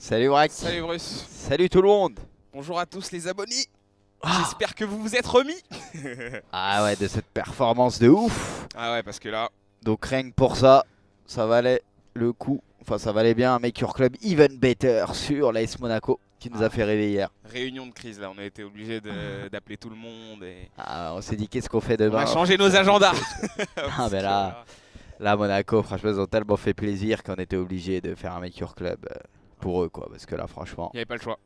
Salut Brack. Salut Bruce. Salut tout le monde. Bonjour à tous les abonnés. Ah. J'espère que vous vous êtes remis. Ah ouais, de cette performance de ouf. Ah ouais, parce que là... Donc rien que pour ça, ça valait le coup. Enfin, ça valait bien un Make Your Club even better sur l'AS Monaco qui nous a fait rêver hier. Réunion de crise là, on a été obligé d'appeler tout le monde et... Ah, on s'est dit qu'est-ce qu'on fait On demain. a changé nos agendas. Ah mais là Monaco, franchement ils ont tellement fait plaisir qu'on était obligé de faire un Make Your Club pour eux quoi. Parce que là franchement... Il n'y avait pas le choix.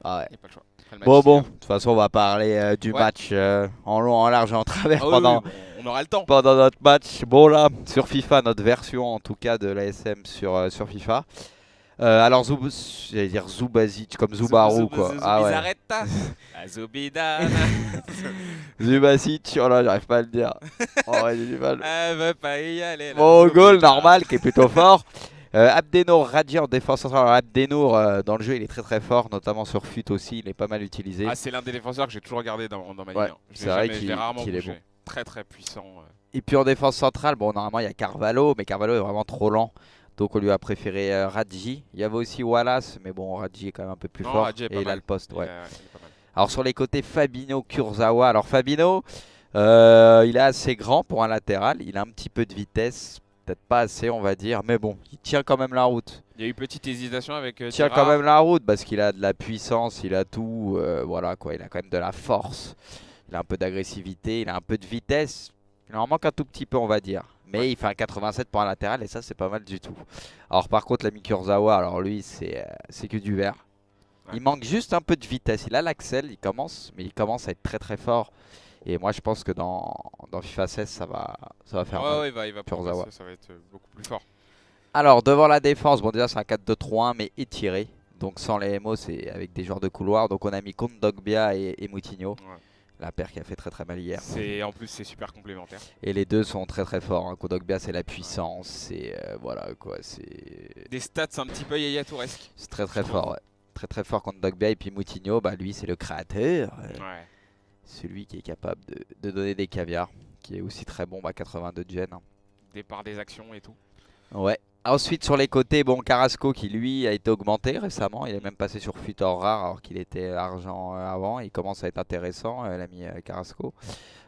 Ah ouais. Il y avait pas le choix. Le match, Bon, hier. de toute façon on va parler du match en long, en large et en travers Ah oui, pendant... oui, bon, on aura le temps. Pendant notre match, bon là, sur FIFA, notre version en tout cas de l'ASM sur FIFA. Alors j'allais dire Zubazic comme Zubaru quoi. Ah ouais. Zubizarreta. Zubidana. Zubazic, oh là j'arrive pas à le dire. Oh ouais, j'ai du mal. Elle veut pas y aller. Bon goal normal qui est plutôt fort. Abdenour Radiant, défense centrale. Alors, Abdenour dans le jeu il est très fort, notamment sur FUT aussi, il est pas mal utilisé. Ah, c'est l'un des défenseurs que j'ai toujours regardé dans ma Ouais, ligne. c'est vrai qu'il est rarement est bougé. bon. Très puissant. Et puis en défense centrale, bon normalement il y a Carvalho, mais Carvalho est vraiment trop lent. Donc on lui a préféré Radji. Il y avait aussi Wallace, mais bon Radji est quand même un peu plus Non, fort. Radji est pas Et il a mal. le poste, ouais. Il est pas mal. Alors sur les côtés, Fabinho, Kurzawa. Alors Fabinho, il est assez grand pour un latéral. Il a un petit peu de vitesse, peut-être pas assez on va dire. Mais bon, il tient quand même la route. Il y a eu petite hésitation avec Il tient quand même la route parce qu'il a de la puissance, il a tout. Voilà quoi, il a quand même de la force. Il a un peu d'agressivité, il a un peu de vitesse. Il en manque un tout petit peu on va dire. Mais il fait un 87 pour un latéral et ça c'est pas mal du tout. Alors par contre l'ami Kurzawa, alors lui c'est que du vert. Ouais. Il manque juste un peu de vitesse. Il a l'axel, mais il commence à être très fort. Et moi je pense que dans FIFA 16 ça va faire mal. Ouais, il va Kurzawa. progresser, ça va être beaucoup plus fort. Alors devant la défense, bon déjà c'est un 4-2-3-1 mais étiré. Donc sans les MO c'est avec des joueurs de couloir. Donc on a mis Kondogbia et Moutinho. Ouais. La paire qui a fait très mal hier. En plus c'est super complémentaire. Et les deux sont très forts. Hein. Kondogbia c'est la puissance, c'est voilà quoi, c'est Des stats un petit peu Yaya Touresque. c'est très fort. Ouais. Très fort Kondogbia et puis Moutinho, bah lui c'est le créateur, Ouais. celui qui est capable de donner des caviars, qui est aussi très bon, 82 de gène. Hein. Départ des actions et tout. Ouais. Ensuite sur les côtés, bon Carrasco qui lui a été augmenté récemment, il est même passé sur FUT or rare alors qu'il était argent avant, il commence à être intéressant l'ami Carrasco,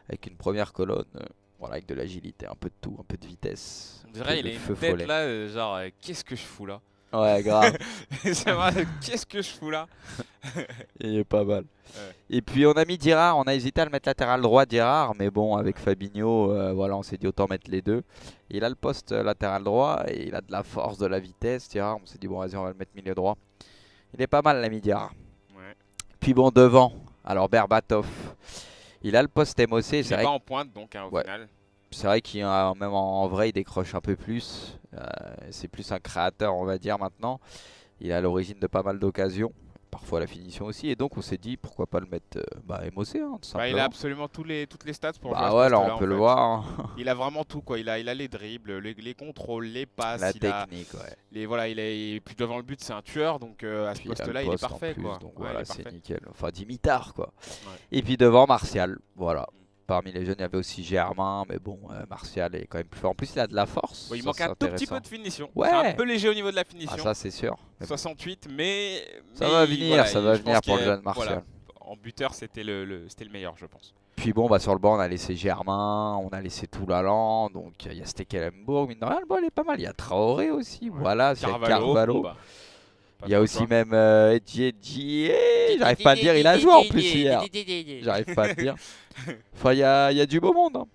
avec une première colonne, voilà, avec de l'agilité, un peu de tout, un peu de vitesse. On dirait il a une tête là, genre qu'est-ce que je fous là. Ouais grave. C'est vrai, qu'est-ce que je fous là. Il est pas mal. Ouais. Et puis on a mis Dirard, on a hésité à le mettre latéral droit Dirard, mais bon avec Fabinho, voilà, on s'est dit autant mettre les deux. Il a le poste latéral droit et il a de la force, de la vitesse Dirard, on s'est dit bon vas-y on va le mettre milieu droit. Il est pas mal l'ami Dirard. Ouais. Puis bon devant, alors Berbatov, il a le poste MOC, Il c'est est vrai, pas en pointe donc au final. c'est vrai qu'il même en vrai il décroche un peu plus, c'est plus un créateur on va dire maintenant. Il est à l'origine de pas mal d'occasions. Parfois la finition aussi, et donc on s'est dit pourquoi pas le mettre MOC, hein, tout simplement. Il a absolument toutes les stats pour jouer à ce ouais, alors poste-là, on peut en le fait. voir. Hein. Il a vraiment tout quoi, il a les dribbles, les contrôles, les passes, La technique, ouais. voilà, et puis devant le but c'est un tueur donc à ce poste-là il est parfait quoi. Donc Ouais, voilà, c'est nickel. Enfin Dimitar quoi. Ouais. Et puis devant Martial, voilà. Parmi les jeunes, il y avait aussi Germain, mais bon, Martial est quand même plus fort. En plus, il a de la force. Bon, il manque un tout petit peu de finition. Ouais. C'est un peu léger au niveau de la finition. Ah, ça c'est sûr. 68, mais ça va venir, voilà, ça va venir pour le jeune Martial. Voilà, en buteur, c'était le meilleur, je pense. Puis bon, bah sur le banc, on a laissé Germain, on a laissé Toulalan, donc il y a Stekelenburg, mine de rien, le banc il est pas mal. Il y a Traoré aussi, Ouais. voilà, il y a Carvalho. Bon, bah, il y a aussi même Edji, j'arrive pas à le dire, il a joué en plus hier. J'arrive pas à le dire. Enfin, il y a du beau monde. Hein.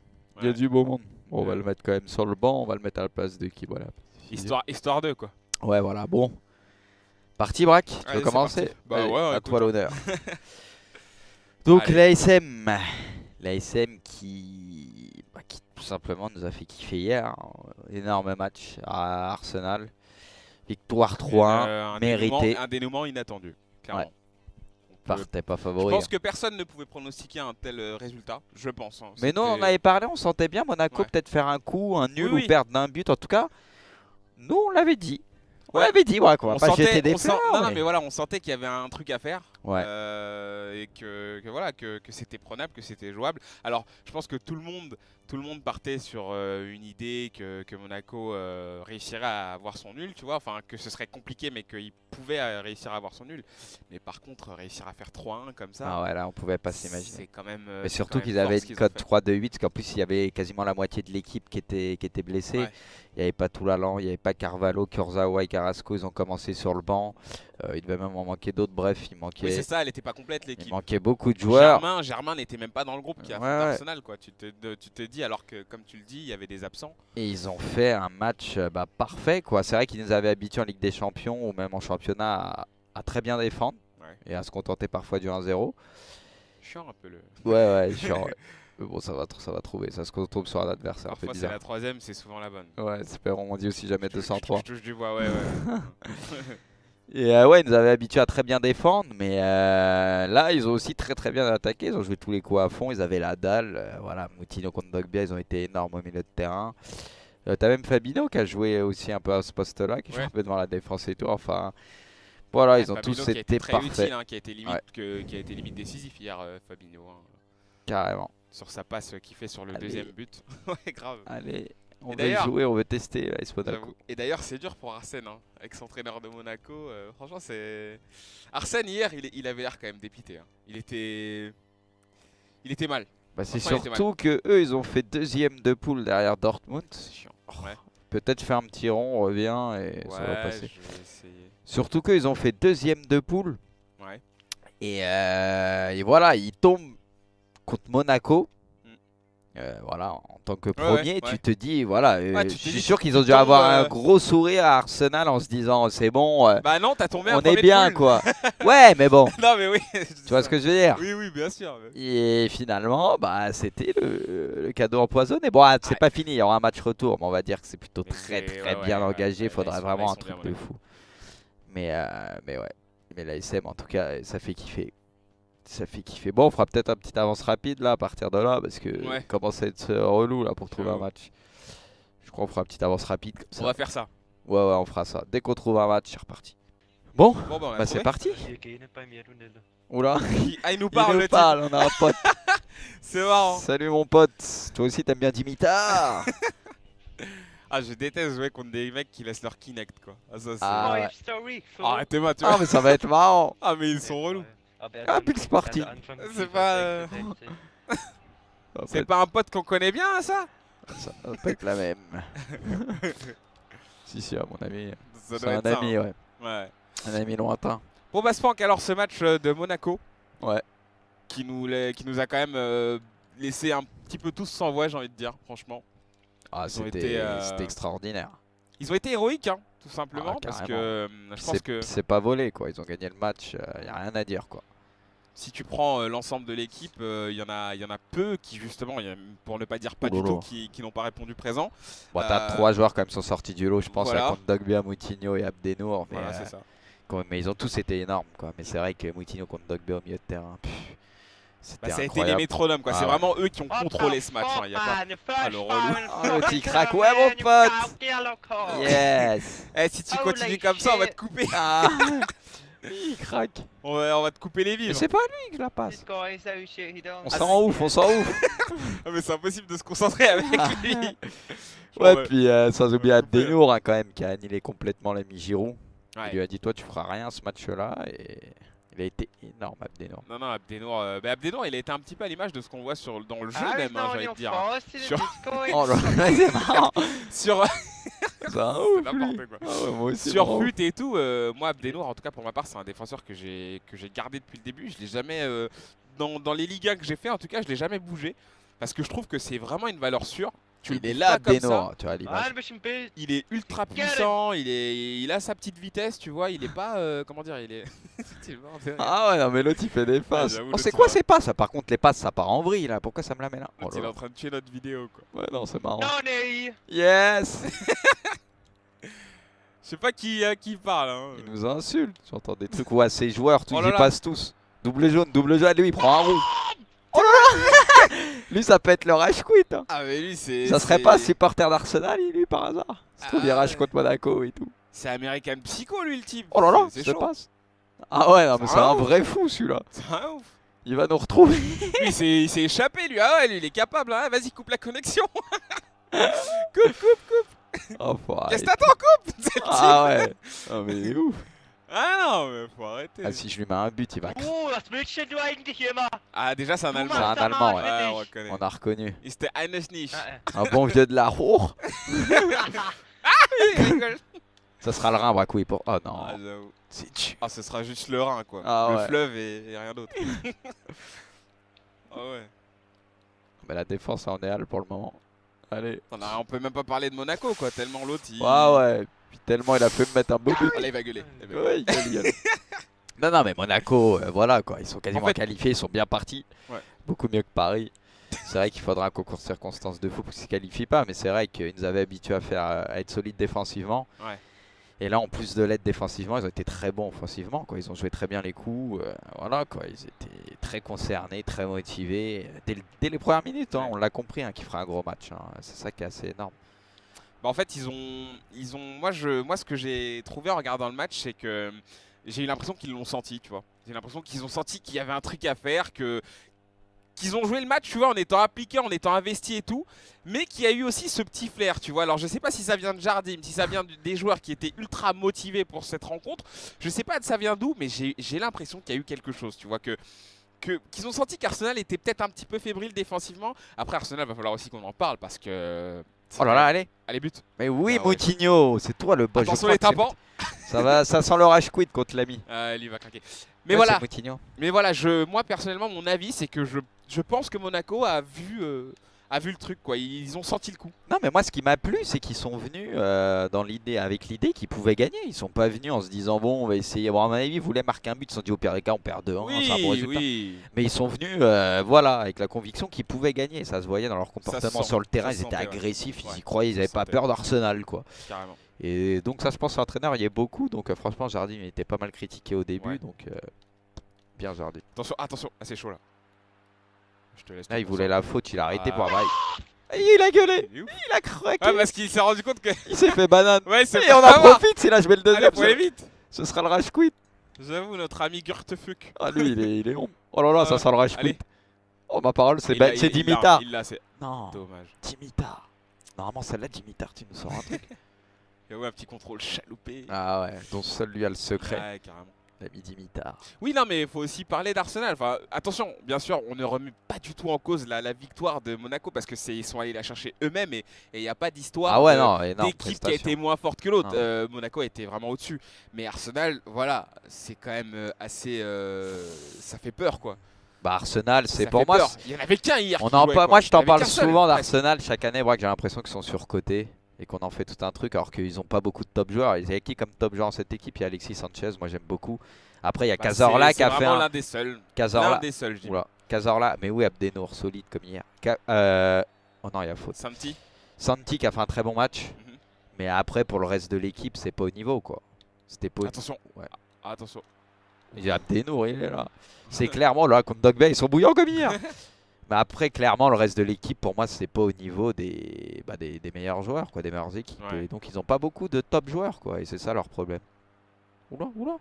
Il y a du beau monde. Bon, on va le mettre quand même sur le banc, on va le mettre à la place de qui, voilà. Histoire d'eux quoi. Ouais, voilà, bon. Parti, Brack, tu veux commencer? Bah allez, ouais, à toi l'honneur. Donc l'ASM qui tout simplement nous a fait kiffer hier. Hein. Énorme match à Arsenal. Victoire 3-1, méritée. Un dénouement inattendu, clairement. Ouais. Partait pas favori. Je pense que personne ne pouvait pronostiquer un tel résultat, je pense. Hein. Mais nous on en avait parlé, on sentait bien Monaco peut-être faire un coup, un nul ou perdre d'un but. En tout cas, nous on l'avait dit. On l'avait dit, ouais, quoi. Pas jeter des fleurs. Non, mais voilà, on sentait qu'il y avait un truc à faire. Ouais. Et voilà, que c'était prenable, que c'était jouable. Alors, je pense que tout le monde partait sur une idée que Monaco réussirait à avoir son nul, tu vois. Enfin, que ce serait compliqué, mais qu'il pouvait réussir à avoir son nul. Mais par contre, réussir à faire 3-1 comme ça, Ah ouais, là, on pouvait pas s'imaginer. c'est quand même. Mais c'est surtout quand même qu'ils fort avaient ce une qu'ils ont cote fait. 3-2-8, parce qu'en plus, il y avait quasiment la moitié de l'équipe qui était blessée. Ouais. Il n'y avait pas Toulalan, il n'y avait pas Carvalho, Kurzawa et Carrasco, ils ont commencé sur le banc. Il devait même en manquer d'autres. Bref, Oui, c'est il ça, elle n'était pas complète l'équipe. manquait beaucoup de joueurs. Germain n'était même pas dans le groupe qui a Ouais, affronté ouais. Arsenal, quoi. Tu te dis, alors que, comme tu le dis, il y avait des absents. Et ils ont fait un match parfait, quoi. C'est vrai qu'ils nous avaient habitués en Ligue des Champions ou même en championnat à très bien défendre Ouais. et à se contenter parfois du 1-0. Chiant un peu le. Ouais, genre, mais bon, ça va trouver. Ça se retrouve sur un adversaire un peu Parfois, c'est bizarre. la troisième, c'est souvent la bonne. Ouais, espérons, on dit aussi jamais 203. Je touche du bois, ouais, ouais. Et ouais, ils nous avaient habitués à très bien défendre, mais là, ils ont aussi très bien attaqué. Ils ont joué tous les coups à fond, ils avaient la dalle. Voilà, Moutinho contre Dogbia, ils ont été énormes au milieu de terrain. T'as même Fabinho qui a joué aussi un peu à ce poste-là, qui joue Ouais. un peu devant la défense et tout. Enfin, voilà, ils ont Fabinho tous qui a été été très parfaits, utile, hein, qui a été Ouais. limite décisif hier, Fabinho. Hein, carrément. sur sa passe qu'il fait sur le Allez. deuxième but. Ouais, grave. Allez, on Et veut d'ailleurs- jouer, on veut tester l'AS Monaco. J'avoue. Et d'ailleurs, c'est dur pour Arsène, hein, avec son entraîneur de Monaco. Franchement, c'est. Arsène, hier, il avait l'air quand même dépité. Hein. Il était mal. Bah, c'est Franchement, il était surtout que eux, ils ont fait deuxième de poule derrière Dortmund. C'est chiant. Ouais. Peut-être faire un petit rond, on revient et ça va Ouais, passer. je vais essayer. Surtout qu'ils ont fait deuxième de poule. Ouais. Et voilà, ils tombent contre Monaco. Voilà, en tant que premier, ouais. tu te dis, voilà, Ouais, tu je te suis dis, sûr tu qu'ils ont dû tombes, avoir un gros sourire à Arsenal en se disant, c'est bon, Bah non, t'as tombé un on premier est de bien, poule. quoi. Ouais, mais bon, Non, mais oui. tu vois ce que je veux dire. Oui, oui, bien sûr. Et finalement, bah, c'était le cadeau empoisonné. Bon, c'est pas fini, il y aura un match retour, mais on va dire que c'est plutôt Mais très c'est- très ouais, bien ouais, engagé. ouais, Faudrait là, ils vraiment sont un truc bien, de fou. Mais ouais, mais la SM en tout cas, ça fait kiffer. Ça fait kiffer. Bon, on fera peut-être un petit avance rapide là à partir de là parce que Ouais. commence à être relou là pour trouver un J'avoue. match. Je crois qu'on fera un petit avance rapide comme ça. On va faire ça. Ouais, on fera ça. Dès qu'on trouve un match, c'est reparti. Bon, Bon, bah, on a bah c'est trouvé. parti. Wir gehen bei mir, du Nille. Oula, Ah, il nous il parle, nous le type. parle, on a un pote. C'est marrant. Salut mon pote, toi aussi t'aimes bien Dimitar. Ah, je déteste jouer contre des mecs qui laissent leur Kinect, quoi. Ah, ça, c'est. Ah, ouais. Life Story. So. Arrêtez-moi, tu Ah, vois. mais ça va être marrant. Ah, mais ils sont relous. Ah, Pix Party. C'est pas, C'est pas un pote qu'on connaît bien, hein, ça Ça va pas être la même. Si, à mon avis. Ça C'est doit un être ça, ami, hein. ouais. Ouais. Un ami lointain. Bon, bah, Spank, alors ce match de Monaco. Ouais. Qui nous a quand même laissé un petit peu tous sans voix, j'ai envie de dire, franchement. Ah, Ils ont c'était été, extraordinaire. Ils ont été héroïques, hein, tout simplement, Ah, parce carrément. que je pense que C'est pas volé, quoi. Ils ont gagné le match, y a rien à dire, quoi. si tu prends l'ensemble de l'équipe, il y en a peu qui, justement, pour ne pas dire pas du Oulala. tout, qui n'ont pas répondu présent. Bon, t'as 3 joueurs quand même sont sortis du lot, je pense, voilà. là, contre Dogbia, Moutinho et Abdenour. Mais, Voilà, c'est ça. mais ils ont tous été énormes, quoi. Mais c'est vrai que Moutinho contre Dogbia au milieu de terrain, c'était Bah, ça a été incroyable. les métronomes, quoi. Ah c'est ouais. vraiment eux qui ont contrôlé ce match. Hein. Y a pas... Ah, le relou. Oh, le petit crack, ouais, mon pote. Yes. Eh, si tu Holy continues comme ça, on va te shit. couper. Ah. Il craque. On va te couper les Mais vivres. c'est pas lui que je la passe. This guy is so shit, he don't. On s'en ouf, on s'en ouf. Ah, mais c'est impossible de se concentrer avec lui. Ouais, Bon, puis sans oublier Abdenour, hein, quand même, qui a annihilé complètement l'ami Giroud. ouais. Il lui a dit, toi, tu feras rien ce match-là. Et il a été énorme, Abdenour. Non, non, Abdenour, il a été un petit peu à l'image de ce qu'on voit dans le jeu Ah, même, he's hein, not j'ai envie on de dire. your face, Sure. this guy. Oh là là, c'est marrant. Sur, C'est un c'est ouf, n'importe lui. quoi. Ah ouais, moi aussi, Sur bravo. FUT et tout, moi Abdenour, en tout cas pour ma part, c'est un défenseur que j'ai gardé depuis le début. Je l'ai jamais, dans les Ligas que j'ai fait, en tout cas, je l'ai jamais bougé. Parce que je trouve que c'est vraiment une valeur sûre. Tu le Il est bouges là, pas comme Abdenour, ça. tu vois, à Ah, l'image. ein bisschen Bild. Il est ultra Get it. puissant, il a sa petite vitesse, tu vois, il est pas, comment dire, il est... Ah ouais, non, mais l'autre, il fait des passes. j'avoue, Oh, l'autre, c'est il quoi va- ces passes? Par contre, les passes, ça part en vrille, là. Pourquoi ça me la met là? Oh Il là est là. en train de tuer notre vidéo, quoi. Ouais, non, c'est marrant. Nani. Yes. Je sais pas qui parle, hein. Il nous insulte. J'entends des trucs où à ses joueurs, Oh ils là y là. passent tous. Double jaune, lui, il prend un rouge. Oh là là. Lui, ça peut être le rage quit. Hein. Ah mais lui c'est... Ça serait pas supporter d'Arsenal, lui, par hasard. Ça se trouve, il Ah rage ouais. contre Monaco et tout. C'est American Psycho lui le type. Oh là là, c'est ça chaud. passe. Ah ouais, non, mais C'est c'est un un ouf. vrai fou celui-là. C'est un ouf. Il va nous retrouver. Lui, il s'est échappé, lui. Ah ouais, lui, il est capable. Hein. Vas-y, coupe la connexion. Coupe. Oh, faut Qu'est-ce arrêter. que t'attends, coupe. C'est le Ah ouais. Non, mais il est ouf. Ah non, mais faut arrêter. Ah, si je lui mets un but, il va. Oh, was willst denn du eigentlich immer? Ah, déjà, c'est un Du Allemand. C'est un machst doch Allemand, mal ouais. Ouais, für on dich. reconnaît. On a reconnu. Il était eines nicht. Ah, Un bon vieux de la Roure. Il rigole. Ça sera le Rhin, Bracouille. Pour... Oh Ah, non. j'avoue. C'est dur. Ah, ce sera juste le Rhin, quoi. Ah, le ouais. fleuve et rien d'autre. Ah ouais. Mais la défense, on est hal pour le moment. Allez. On peut même pas parler de Monaco, quoi. Tellement l'autre, il. Ouais. Puis tellement il a fait me mettre un beau but. Allez, il va gueuler. Il va gueuler. Ouais, il gueule. Non, mais Monaco, voilà quoi. Ils sont quasiment En fait- qualifiés, ils sont bien partis. Ouais. Beaucoup mieux que Paris. C'est vrai qu'il faudra un concours de circonstances de fou pour qu'ils ne se qualifient pas. Mais c'est vrai qu'ils nous avaient habitués à être solides défensivement. Ouais. Et là, en plus de l'aide défensivement, ils ont été très bons offensivement, quoi. Ils ont joué très bien les coups. Voilà, quoi. Ils étaient très concernés, très motivés. Dès les premières minutes, hein, Ouais. on l'a compris, hein, qu'ils feraient un gros match. Hein. C'est ça qui est assez énorme. Bah, en fait, moi, ce que j'ai trouvé en regardant le match, c'est que j'ai eu l'impression qu'ils l'ont senti, tu vois. J'ai l'impression qu'ils ont senti qu'il y avait un truc à faire, qu'ils ont joué le match, tu vois, en étant appliqués, en étant investis et tout, mais qu'il y a eu aussi ce petit flair, tu vois. Alors, je sais pas si ça vient de Jardim, si ça vient des joueurs qui étaient ultra motivés pour cette rencontre. Je sais pas de ça vient d'où, mais j'ai l'impression qu'il y a eu quelque chose, tu vois, qu'ils ont senti qu'Arsenal était peut-être un petit peu fébrile défensivement. Après, Arsenal, va falloir aussi qu'on en parle parce que. Oh là là, allez. Allez, but. Mais oui, Ah ouais. Moutinho, c'est toi le boss. Je Attention crois les que c'est tympans. ça sent le rage quit contre l'ami. Ah, lui va craquer. Mais Ouais, voilà, c'est Moutinho. moi personnellement, mon avis, c'est que je pense que Monaco a vu le truc, quoi. Ils ont senti le coup. Non, mais moi, ce qui m'a plu, c'est qu'ils sont venus avec l'idée qu'ils pouvaient gagner. Ils sont pas venus en se disant, bon, on va essayer. Bon, à mon avis, ils voulaient marquer un but. Ils se sont dit, au pire des cas, on perd 2-1. C'est un bon résultat. oui. Mais ils sont venus voilà, avec la conviction qu'ils pouvaient gagner. Ça se voyait dans leur comportement sent, sur le terrain. ça Ils étaient sentait, ouais. agressifs, Ouais, ils y croyaient, ils ça n'avaient pas sentait. peur d'Arsenal, quoi. Carrément. Et donc, ça, je pense, l'entraîneur y est beaucoup. Donc, franchement, Jardim, il était pas mal critiqué au début. Ouais. Donc, bien Jardim. Attention, ah, c'est chaud là. Je te laisse. Là, il te voulait concentrer. la faute, il a arrêté Ah. pour avoir. Et il a gueulé, Il est ouf. il a craqué. Ah, parce qu'il s'est rendu compte que. Il s'est fait banane. Ouais, c'est Et on en profite, c'est là je mets le Allez, deuxième. faut aller vite. Ce sera le rage quit. J'avoue, notre ami Gurtefuck. Ah lui il est long. Oh là là, ça sent le rage Allez. quit. Oh ma parole, c'est Il l'a- c'est il l'a, Dimitar. Il l'a, c'est Non, dommage. Dimitar. Normalement celle-là Dimitar, tu nous sors un truc. Il y a ouais, un petit contrôle chaloupé. Ah ouais, dont seul lui a le secret. Ouais, carrément. L'ami Dimitar. Oui, non, mais il faut aussi parler d'Arsenal. Enfin, attention, bien sûr, on ne remet pas du tout en cause la victoire de Monaco parce que ils sont allés la chercher eux-mêmes et il n'y a pas d'histoire Ah ouais, non, énorme d'équipe qui a été moins forte que l'autre. Non. Monaco était vraiment au-dessus. Mais Arsenal, voilà, c'est quand même assez. Ça fait peur, quoi. Bah Arsenal, c'est Ça pour fait moi. peur. Il n'y en avait qu'un hier. On qui en jouait, parle, quoi. moi je Il y t'en avait parle qu'un seul, souvent presque. d'Arsenal chaque année, moi, que j'ai l'impression qu'ils sont surcotés et qu'on en fait tout un truc alors qu'ils n'ont pas beaucoup de top joueurs. Il y a qui comme top joueur dans cette équipe? Il y a Alexis Sanchez, moi j'aime beaucoup. Après il y a Bah, Cazorla qui a c'est fait vraiment un. l'un des seuls. L'un Cazorla. des seuls, je dis. Oula, Cazorla, mais oui, Abdenour, solide comme hier. Oh non, il y a faute. Santi. Santi qui a fait un très bon match, Mhm. mais après pour le reste de l'équipe, c'est pas au niveau quoi. C'était pas au Attention. Ouais. Ah, attention. Il y a Abdenour, il est là. C'est clairement là, contre Dogba, ils sont bouillants comme hier. Mais après, clairement, le reste de l'équipe, pour moi, c'est pas au niveau des meilleurs joueurs, quoi, des meilleures équipes. Ouais. Et donc, ils ont pas beaucoup de top joueurs, quoi. Et c'est ça leur problème. Oula.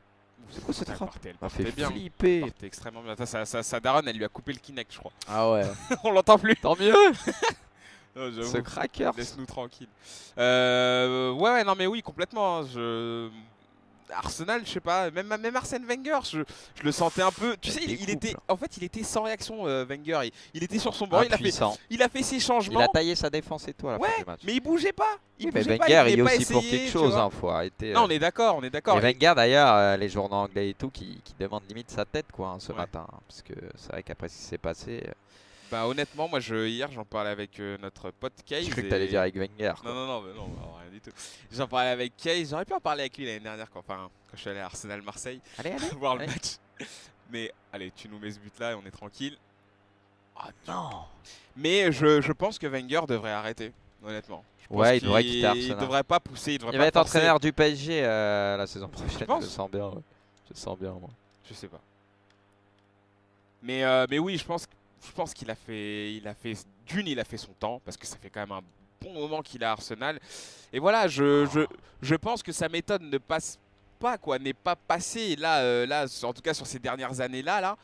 C'est quoi cette Elle frappe? partait, elle m'a fait partait bien. flipper. Elle partait extrêmement bien. Sa daronne, elle lui a coupé le Kinect, je crois. Ah ouais. On l'entend plus. Tant mieux. Oh, j'avoue. Ce cracker. Laisse-nous tranquille. Ouais, non, mais oui, complètement. hein. Arsenal, je sais pas, même Arsène Wenger, je le sentais un peu. Tu sais, Il découpe, était, là. en fait, il était sans réaction, Wenger. Il était sur son banc, Impuissant. il a fait ses Il changements. a taillé sa défense et tout à la Ouais, fin du match. mais il bougeait pas. Il Oui, mais bougeait pas, Wenger, il il est voulait pas aussi pour essayer, quelque tu chose, vois. hein, faut arrêter. Non, on est d'accord, Et Wenger d'ailleurs, les journaux anglais et tout qui demandent limite sa tête quoi hein, ce Ouais. matin. Hein, parce que c'est vrai qu'après ce qui s'est passé, Bah honnêtement, moi hier j'en parlais avec notre pote Case. je crois que t'allais dire avec Wenger. quoi. Non, rien du tout. J'en parlais avec Case, j'aurais pu en parler avec lui l'année dernière quand je suis allé à Arsenal-Marseille Allez. voir le allez. match. Mais allez, tu nous mets ce but là et on est tranquille. Oh non. Mais je pense que Wenger devrait arrêter, honnêtement. Je pense Ouais, il devrait quitter Il Arsenal. devrait pas pousser, il devrait Il pas va être forcer. entraîneur du PSG la saison prochaine. Je penses le sens bien. Ouais. Je le sens bien moi. Je sais pas. Mais oui, je pense qu'il a fait, il a fait son temps parce que ça fait quand même un bon moment qu'il est à Arsenal. Et voilà, je pense que sa méthode ne passe pas quoi, n'est pas passé. Et là, en tout cas sur ces dernières années-là,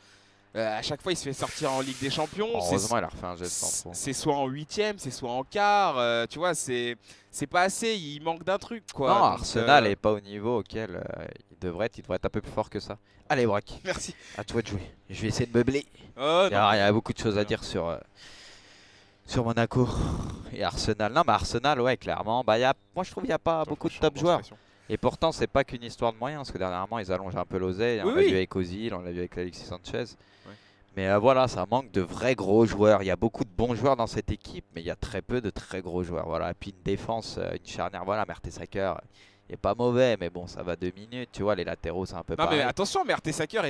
à chaque fois il se fait sortir en Ligue des Champions. Heureusement, il a refait un geste en fond. C'est soit en huitième, c'est soit en quart. Tu vois, c'est pas assez. Il manque d'un truc quoi. Non, Donc, Arsenal est pas au niveau auquel il devrait être. Il devrait être un peu plus fort que ça. Allez, Braque, Merci. à toi de jouer. Je vais essayer de meubler. Oh, Il y a beaucoup de choses à dire sur Monaco et Arsenal. Non, mais Arsenal, ouais, clairement. Bah, moi, je trouve qu'il n'y a pas Attends, beaucoup de franchement, top joueurs. grosse pression. Et pourtant, c'est pas qu'une histoire de moyens, parce que dernièrement, ils allongent un peu l'oseille. Oui, On l'a oui. vu avec Ozil, on l'a vu avec Alexis Sanchez. Ouais. Mais voilà, ça manque de vrais gros joueurs. Il y a beaucoup de bons joueurs dans cette équipe, mais il y a très peu de très gros joueurs. Voilà. Et puis une défense, une charnière, voilà, Mertesacker, il est pas mauvais, mais bon, ça va 2 minutes. Tu vois, les latéraux, c'est un peu Non pareil. mais attention, Mertesacker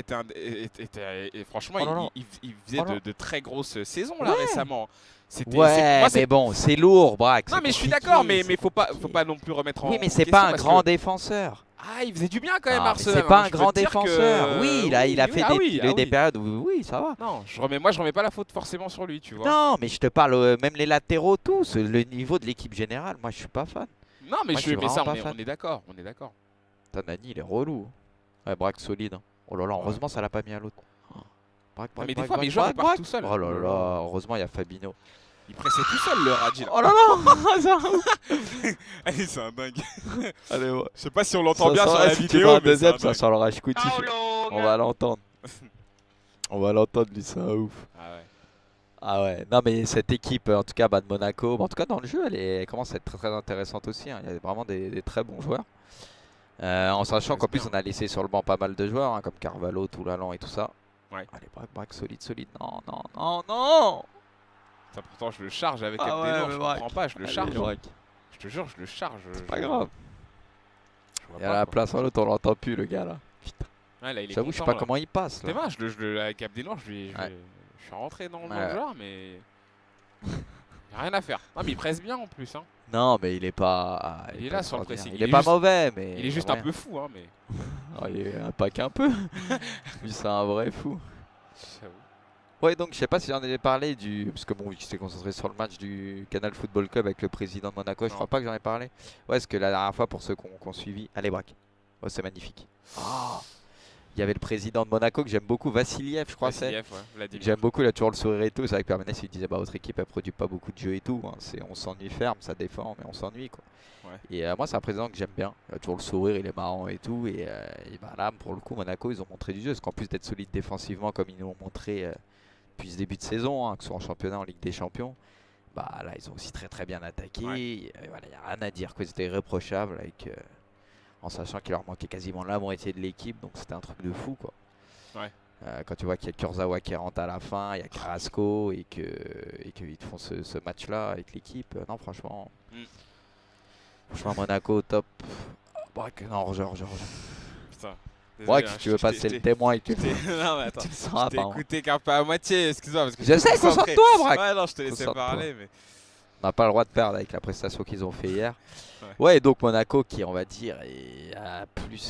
franchement, Oh là là. il faisait Oh là. de très grosses saisons là Ouais. récemment. C'était, Ouais, moi, mais bon, c'est lourd, Braque. non c'est mais je suis compliqué, d'accord, mais c'est faut pas compliqué. non plus remettre en Oui, mais en c'est question pas un parce grand que- défenseur. Ah, il faisait du bien quand même Ah, mais Arsenal. c'est pas hein. un Je peux grand te dire que- défenseur. Oui, il a oui, fait ah des, oui, il a eu ah des oui. périodes où oui, ça va. Non, moi je remets pas la faute forcément sur lui, tu vois. Non, mais je te parle même les latéraux tous, le niveau de l'équipe générale. Moi, je suis pas fan. Non, mais Moi, je suis mais ça vraiment pas fan. on est d'accord, on est d'accord. Tanani, il est relou. Ouais, Braque solide. Hein. Oh là là, heureusement, ça l'a pas mis à l'autre. Braque, mais Braque, des Braque, fois, mes Braque, joueurs, ils Braque, partent Braque. tout seuls. Oh là là, heureusement, il y a Fabinho. Il pressait tout seul le Radji. Oh là là. Allez, c'est un dingue. Allez, ouais. Je sais pas si on l'entend Ça bien sent- sur la si tu vidéo, vois un mais c'est deuxième, un ça dingue. sent le Rajkouti. How On long? va l'entendre. On va l'entendre, lui, c'est un ouf. Ah ouais. Ah ouais, non mais cette équipe, en tout cas de Monaco, en tout cas dans le jeu, elle commence à être très, très intéressante aussi. Hein. Il y a vraiment des très bons joueurs. En sachant qu'en plus bien. on a laissé sur le banc pas mal de joueurs, hein, comme Carvalho, Toulalan et tout ça. Ouais. Allez, Braque, solide, solide. Non, non, non, non. Ça, pourtant, je le charge avec Ah ouais, Abdelnour, mais je Braque. comprends pas, je le Allez, charge. Braque. Je te jure, je le charge. C'est pas grave. Je vois Et à pas, la quoi. place en l'autre, on l'entend plus le gars là. Putain. Ouais, là, il est J'avoue, je sais content, pas là. comment il passe C'est là. dommage, avec Abdelnour, je suis rentré dans Ouais. le genre, mais. Y a rien à faire. Non, mais il presse bien en plus. Hein. Non, mais il est pas. Il est pas là sur le extraordinaire. pressing. Il est pas juste- mauvais, mais. Il est juste rien. un peu fou, hein, mais. Oh, il est pas qu'un peu. Lui, c'est un vrai fou. J'avoue. Ouais, donc je sais pas si j'en ai parlé du. Parce que bon, j'étais concentré sur le match du Canal Football Club avec le président de Monaco. Je Non. crois pas que j'en ai parlé. Ouais, parce que la dernière fois, pour ceux qui ont suivi. Allez, Braque. Oh, c'est magnifique. Oh. Il y avait le président de Monaco que j'aime beaucoup, Vassiliev, je crois c'est. Vassiliev, ouais, Vladimir. J'aime beaucoup, il a toujours le sourire et tout. C'est vrai que Permanès il disait bah votre équipe elle produit pas beaucoup de jeux et tout. Hein. On s'ennuie ferme, ça défend, mais on s'ennuie quoi. Ouais. Et moi c'est un président que j'aime bien. Il a toujours le sourire, il est marrant et tout. Et bah, là pour le coup Monaco ils ont montré du jeu. Parce qu'en plus d'être solide défensivement comme ils nous l'ont montré depuis ce début de saison, hein, que ce soit en championnat, en Ligue des Champions, bah là ils ont aussi très très bien attaqué. Ouais. Et, voilà, il n'y a rien à dire, quoi. C'était irréprochable avec, en sachant qu'il leur manquait quasiment la moitié de l'équipe. Donc c'était un truc de fou quoi. Ouais. Quand tu vois qu'il y a Kurzawa qui rentre à la fin, il y a Carrasco et qu'ils te font ce match-là avec l'équipe. Non, franchement. Mm. Franchement, Monaco, top. Non, Georges. Putain. Ouais, Désolé, si hein, tu veux je passer t'ai- le témoin et que tu, Non, mais attends. tu le Je sens t'ai pas. écouté qu'un peu à moitié, excuse-moi. Parce que Je sais, j'étais concentré. concentre-toi, Braque. Ouais, non, je te laissais Concentre-toi. parler, mais. On n'a pas le droit de perdre avec la prestation qu'ils ont fait hier. Ouais. Ouais, donc Monaco qui, on va dire, est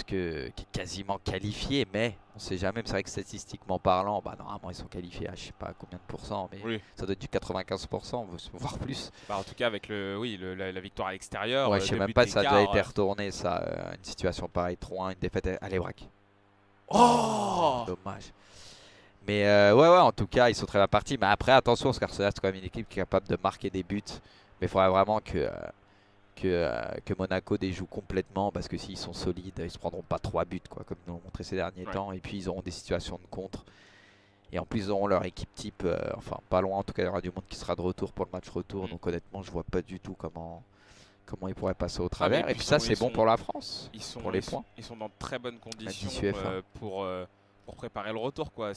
qui est quasiment qualifié, mais on sait jamais. C'est vrai que statistiquement parlant, bah, normalement ils sont qualifiés à je sais pas combien de pourcents, mais Oui. ça doit être du 95%, voire plus. Bah, en tout cas, avec la victoire à l'extérieur. Ouais, je sais deux même buts pas si ça a déjà d'écart, été retourné, ça, une situation pareille, 3-1, une défaite à Braque. Oh Dommage. Mais ouais, en tout cas, ils sont très bien partis. Mais après, attention, parce qu'Arsenal, c'est quand même une équipe qui est capable de marquer des buts. Mais il faudrait vraiment que Monaco déjoue complètement, parce que s'ils sont solides, ils se prendront pas 3 buts, quoi, comme ils nous l'ont montré ces derniers Ouais. temps. Et puis, ils auront des situations de contre. Et en plus, ils auront leur équipe type, enfin, pas loin, en tout cas, il y aura du monde qui sera de retour pour le match retour. Mm. Donc, honnêtement, je vois pas du tout comment ils pourraient passer au travers. mais Et puis puis ça, ils c'est sont- bon pour la France, pour les ils sont- points. Ils sont dans de très bonnes conditions 10 UEFA. pour préparer le retour, quoi.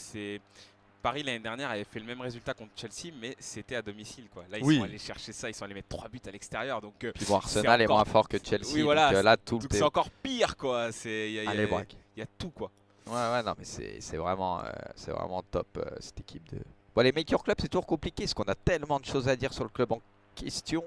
Paris l'année dernière avait fait le même résultat contre Chelsea, mais c'était à domicile, quoi. Là, ils Oui. sont allés chercher ça, ils sont allés mettre 3 buts à l'extérieur, donc Puis bon, Arsenal est encore- moins fort que Chelsea. Oui, voilà, donc là, tout donc est... c'est encore pire, quoi. Allez, Braque. Il y a tout, quoi. Ouais, non, mais c'est vraiment top cette équipe de. Bon, les Maker Club, c'est toujours compliqué parce qu'on a tellement de choses à dire sur le club en question.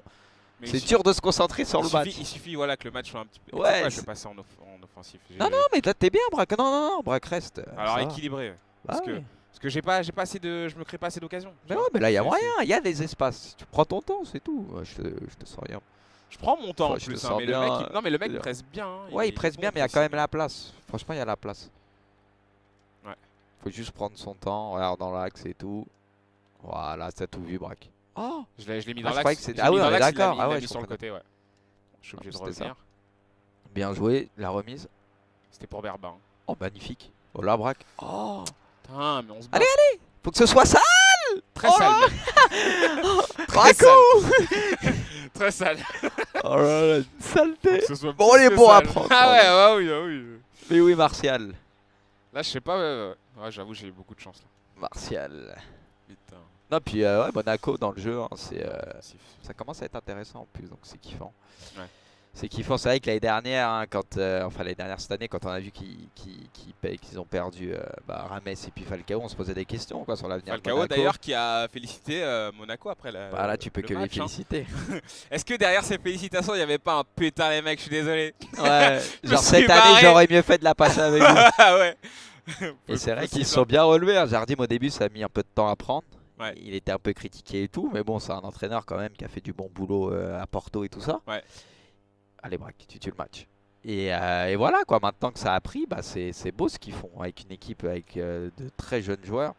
Mais C'est dur de se concentrer sur le match. Il suffit voilà, que le match soit un petit peu. Ouais, Tu sais quoi, je c'est- vais passer en offensif. Non, mais là, t'es bien, Braque. Non, Braque reste. Alors ça va. équilibré, ouais. Bah parce que- oui. Parce que j'ai pas assez de. Je me crée pas assez d'occasions. Mais ouais, mais là, il y a C'est- moyen. Il y a des espaces. Tu prends ton temps, c'est tout. Ouais, je te sens rien. Je prends mon temps en Je le plus, hein, sens mais bien, le mec, non mais le mec c'est-à-dire. presse bien. Hein, Ouais, il est presse bon bien, mais il y a pressing. quand même la place. Franchement, il y a la place. Ouais. Faut juste prendre son temps, regarde dans l'axe et tout. Voilà, t'as tout vu, Braque. Oh, Je l'ai mis Ah, dans je croyais que l'axe. c'était- Je l'ai ah mis oui, dans on est l'axe, il l'a d'accord. mis- Ah il l'a ouais, mis je sur le comprenais. côté, ouais. Je suis obligé de C'était ça. revenir. bien joué, la remise. C'était pour Berba. Hein. Oh, magnifique. Oh, la Braque. Oh, Putain, mais on se bat. Allez, faut que ce soit ça. Très Oh sale. là mec. Très Braco. sale. Très sale. Oh là là, une saleté. Que ce soit Bon, plus il est que bon à sale. prendre. Ah ouais, ah oui, ah oui. Mais oui, Martial. Là, je sais pas. Ouais, j'avoue, j'ai eu beaucoup de chance là. Martial. Putain. Non, puis ouais, Monaco dans le jeu, hein, Si. ça commence à être intéressant en plus, donc c'est kiffant. Ouais. C'est kiffant, c'est vrai que l'année dernière, hein, enfin l'année dernière cette année, quand on a vu qu'ils ont perdu Rames et puis Falcao, on se posait des questions quoi, sur l'avenir de Falcao Monaco. d'ailleurs qui a félicité Monaco après la. Bah là, tu peux le que les match, hein. féliciter. Est-ce que derrière ces félicitations, il n'y avait pas un putain les mecs, je suis désolé. Ouais, Je genre suis cette année, barré. j'aurais mieux fait de la passer avec vous. Ah ouais. Et c'est vrai qu'ils Possible, se sont bien relevés. Hein. Jardim au début, ça a mis un peu de temps à prendre. Ouais. Il était un peu critiqué et tout, mais bon, c'est un entraîneur quand même qui a fait du bon boulot à Porto et tout ça. Ouais. Allez, Braque, tu tues le match. Et voilà, quoi. Maintenant que ça a pris, bah, c'est beau ce qu'ils font avec une équipe avec de très jeunes joueurs.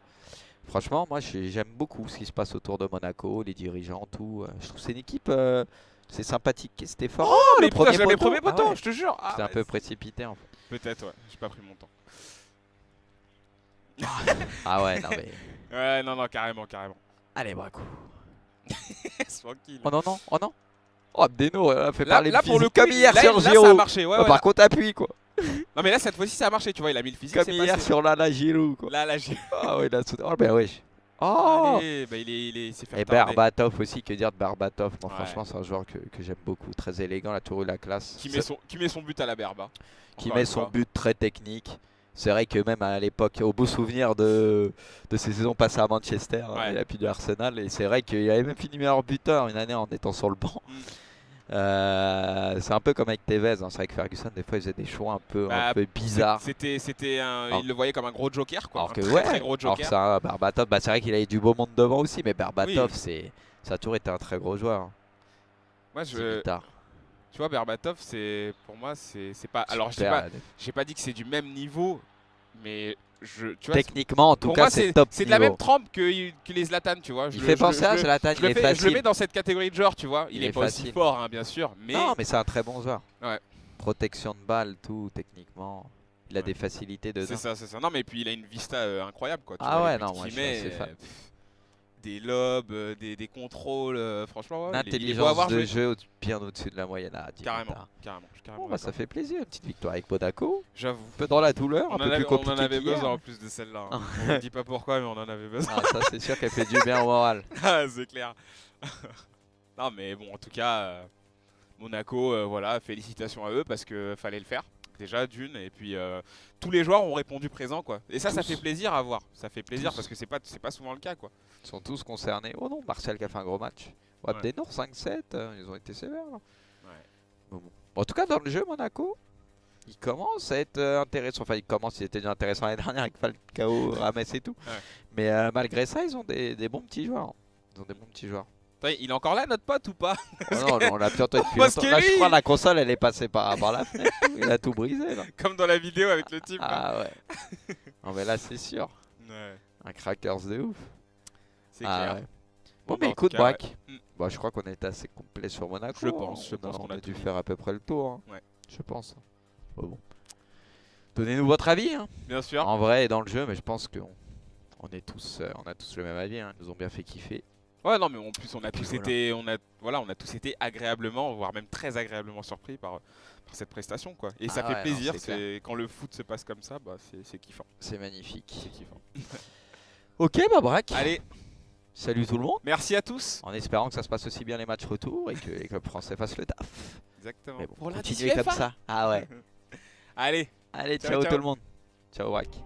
Franchement, moi, j'aime beaucoup ce qui se passe autour de Monaco, les dirigeants, tout. Je trouve que c'est une équipe, c'est sympathique. C'était fort. Oh, mais le putain, premier j'avais le poteau. premier poteau, Ah ouais. je te jure. Ah, C'était un ouais. peu précipité, en fait. Peut-être, ouais. J'ai pas pris mon temps. Ah ouais, non, mais. Ouais, non, carrément. Allez, Braco. Tranquille. Oh non, non, oh non. Oh, Abdeno, a fait Là, parler là le pour le physique, coup, comme hier là, sur là, ça a Giroud. marché. Ouais, Ah, ouais, par là- contre, appuie, quoi. Non, mais là, cette fois-ci, ça a marché. Tu vois, il a mis le physique. Comme c'est hier passé. sur Lala Giroud, quoi. Là, j'ai. Ah ouais, là, oh, ben wesh. Oh. Allez, bah, il s'est fait Et retarder. Berbatov aussi, que dire de Berbatov. Moi, Ouais. franchement, c'est un joueur que j'aime beaucoup. Très élégant, il a toujours eu la classe. Qui met son but à la Berba. Qui Encore met une son fois. but très technique. C'est vrai que même à l'époque, au beau souvenir de ces saisons passées à Manchester, Ouais. il a pu du Arsenal. Et c'est vrai qu'il avait même fini meilleur buteur une année en étant sur le banc. Mm. C'est un peu comme avec Tevez. Hein. C'est vrai que Ferguson, des fois, il faisait des choix un peu Bah, bizarres. C'était un. Alors- Il le voyait comme un gros joker, quoi. Alors Un que très, ouais, très gros alors que joker. ça, Berbatov, bah, c'est vrai qu'il a eu du beau monde devant aussi, mais Berbatov, Oui. ça a toujours été un très gros joueur. Hein. Moi, Dimitar. tu vois, Berbatov, pour moi, c'est pas. Alors, Super, j'ai pas dit que c'est du même niveau, mais tu vois, techniquement, en tout pour cas, moi, c'est top c'est de la niveau. même trempe que les Zlatan, tu vois. Il fait penser à Zlatan, il est je le facile. mets dans cette catégorie de joueurs, tu vois. Il Il est est pas aussi facile. fort, hein, bien sûr, mais Non, mais c'est un très bon joueur. Ouais. Protection de balle, tout, techniquement. Il a Ouais. des facilités dedans. c'est ça. Non, mais puis il a une vista incroyable, quoi. Tu Ah vois, ouais, les buts non, moi, qu'il je suis met, assez fan. des lobes, des contrôles, franchement, ouais, il est beau à L'intelligence avoir de joué. jeu bien au-dessus de la moyenne à Carrément, Dimitar. carrément. Je suis carrément Bon, bah, ça d'accord. fait plaisir, une petite victoire avec Monaco. J'avoue. Un peu dans la douleur, un peu plus On compliqué en avait qu'hier. besoin en plus de celle-là. Hein. On ne dit pas pourquoi, mais on en avait besoin. Ah, ça, c'est sûr qu'elle fait du bien au moral. Ah, c'est clair. Non, mais bon, en tout cas, Monaco, voilà, félicitations à eux parce que fallait le faire. Déjà, d'une, et puis tous les joueurs ont répondu présent, quoi. Et ça Tous. fait plaisir à voir. Ça fait plaisir Tous. parce que c'est pas souvent le cas, quoi. Ils sont tous concernés. Oh non, Martial qui a fait un gros match. Ouais. Abdenour 5-7, ils ont été sévères. Là. Ouais. Bon. En tout cas, dans le jeu, Monaco, il commence à être intéressant. Enfin, il était déjà intéressant l'année dernière avec Falcao, Rames et tout. Ouais. Mais malgré ça, ils ont des bons petits joueurs. Ils ont des bons petits joueurs. Attends, il est encore là, notre pote, ou pas? Oh non, on l'a plus entendu depuis Parce longtemps. que Là, je lui- crois la console, elle est passée par la fenêtre. Il a tout brisé, là. Comme dans la vidéo avec le type. là. Ah ouais. Non, mais là, c'est sûr. Ouais, Un crackers de ouf. c'est Ah clair. ouais. Bon, Bon, bah, mais en écoute, tout cas, Braque. ouais. Bah, je crois qu'on est assez complet sur Monaco. Je pense on qu'on a dû tout faire à peu près le tour. Hein. Ouais. Je pense. Bon. Donnez-nous votre avis. Hein. Bien sûr. En vrai et dans le jeu, mais je pense qu'on on a tous le même avis. Hein. Ils nous ont bien fait kiffer. Ouais, non, mais en plus, on a tous voilà. on a tous été agréablement, voire même très agréablement surpris par cette prestation, quoi. Et ça Ah fait ouais, non, plaisir. c'est clair. C'est quand le foot se passe comme ça, bah, c'est kiffant. C'est magnifique. C'est kiffant. Ok, bah Braque. Allez, Salut tout le monde. merci à tous. En espérant que ça se passe aussi bien les matchs retour et que les clubs français fassent le taf. Exactement. Mais bon, Pour l'indice continuez comme UEFA. ça. Ah ouais. Allez. Allez, Ciao, ciao ciao. tout le monde. Ciao Braque.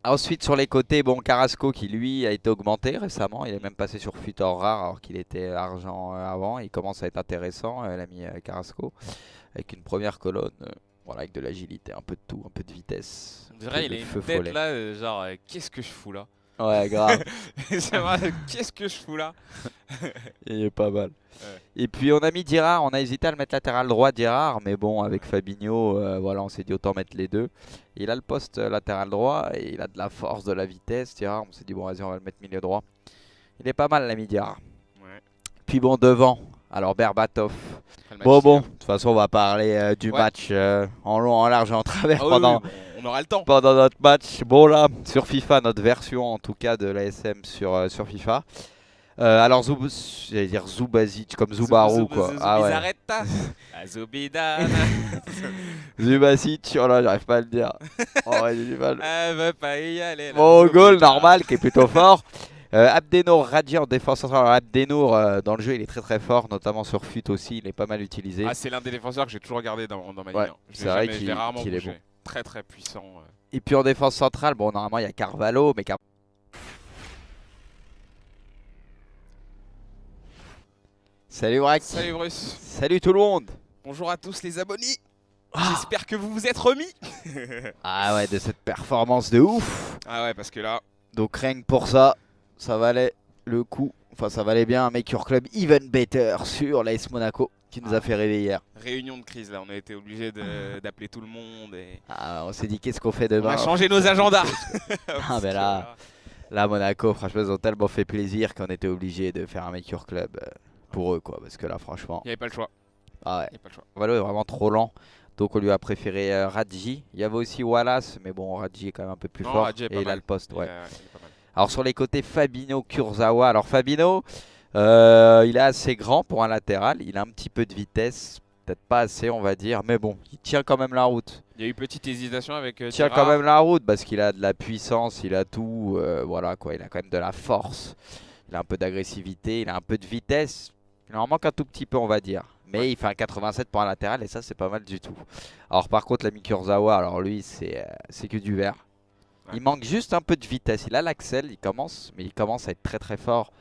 Ensuite sur les côtés, bon Carrasco qui lui a été augmenté récemment, il est même passé sur Futur rare alors qu'il était argent avant, il commence à être intéressant l'ami Carrasco. avec une première colonne. Voilà, avec de l'agilité, un peu de tout, un peu de vitesse. On un peu dirait il de a une feu tête follet. là, genre qu'est-ce que je fous là? Ouais, grave. C'est vrai, qu'est-ce que je fous là? Il est pas mal. Ouais. Et puis on a mis Dirard, on a hésité à le mettre latéral droit Dirard, mais bon avec Fabinho, voilà, on s'est dit autant mettre les deux. Il a le poste latéral droit et il a de la force, de la vitesse, Dirard. On s'est dit bon vas-y on va le mettre milieu droit. Il est pas mal l'ami Dirard. Ouais. Puis bon devant, alors Berbatov. Après le match Bon d'hier. de toute façon on va parler du Ouais. match en long, en large et en travers Ah oui, pendant, oui, bon, on aura le temps. pendant notre match. Bon là, sur FIFA, notre version en tout cas de l'ASM sur FIFA. Alors j'allais dire Zubazic comme Zubaru quoi. Ah ouais. Zubizarreta. Ah, Zubidane. Zubazic, oh là j'arrive pas à le dire. Oh ouais, j'ai du mal. Elle veut pas y aller. la Bon goal Zubida. normal qui est plutôt fort. Abdenour Radji en défense centrale. Alors, Abdenour dans le jeu il est très très fort, notamment sur FUT aussi, il est pas mal utilisé. Ah, c'est l'un des défenseurs que j'ai toujours regardé dans ma Ouais, ligue. Hein. Je c'est l'ai vrai jamais- je qu'il- l'ai rarement qu'il est bougé. bon. Très très puissant. Et puis en défense centrale, bon normalement il y a Carvalho, mais Salut Brack. Salut Bruce. Salut tout le monde. Bonjour à tous les abonnés. Ah. J'espère que vous vous êtes remis. Ah ouais, de cette performance de ouf. Ah ouais, parce que là, Donc rien que pour ça, ça valait le coup. Enfin ça valait bien un Make Your Club even better sur l'AS Monaco qui nous a fait rêver hier. réunion de crise là, on a été obligé d'appeler tout le monde et Ah, on s'est dit qu'est-ce qu'on fait on demain. a changé nos agendas. Ah mais là Monaco franchement ils ont tellement fait plaisir qu'on était obligé de faire un Make Your Club pour eux quoi. Parce que là franchement, Il n'y avait pas le choix. ah ouais, Il y avait pas le choix. Valo est vraiment trop lent. Donc on lui a préféré Radji. Il y avait aussi Wallace, mais bon Radji est quand même un peu plus Non, fort. Radji est pas Et il a mal. le poste, ouais. Il est pas mal. Alors sur les côtés, Fabinho, Kurzawa. Alors Fabinho, il est assez grand pour un latéral. Il a un petit peu de vitesse. Peut-être pas assez, on va dire. Mais bon, il tient quand même la route. Il y a eu petite hésitation avec Il tient Dirard. quand même la route parce qu'il a de la puissance, il a tout. Voilà quoi, il a quand même de la force. Il a un peu d'agressivité, il a un peu de vitesse. Il en manque un tout petit peu, on va dire. Mais il fait un 87 pour un latéral et ça, c'est pas mal du tout. Alors par contre, l'ami Kurzawa, alors lui, c'est que du vert. Ouais. Il manque juste un peu de vitesse. Il a l'axel, mais il commence à être très très fort.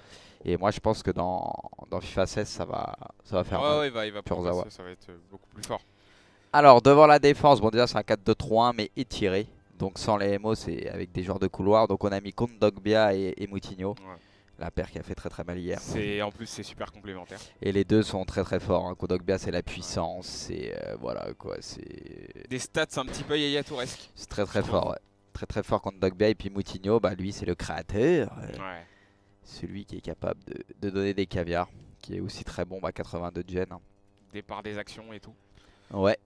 Et moi, je pense que dans FIFA 16, ça va faire mal. Ouais, il va Kurzawa. progresser, ça va être beaucoup plus fort. Alors devant la défense, bon déjà c'est un 4-2-3-1 mais étiré. Donc sans les MO, c'est avec des joueurs de couloir. Donc on a mis Kondogbia et Moutinho. Ouais. La paire qui a fait très très mal hier. En plus, c'est super complémentaire. Et les deux sont très très forts. Hein. Kondogbia c'est la puissance, c'est voilà quoi, c'est Des stats un petit peu Yaya Touresque. très très Je fort. trouve. Ouais. Très très fort Kondogbia et puis Moutinho, bah lui c'est le créateur, Ouais. celui qui est capable de donner des caviars, qui est aussi très bon, bah 82 de gêne. Hein. Départ des actions et tout. Ouais.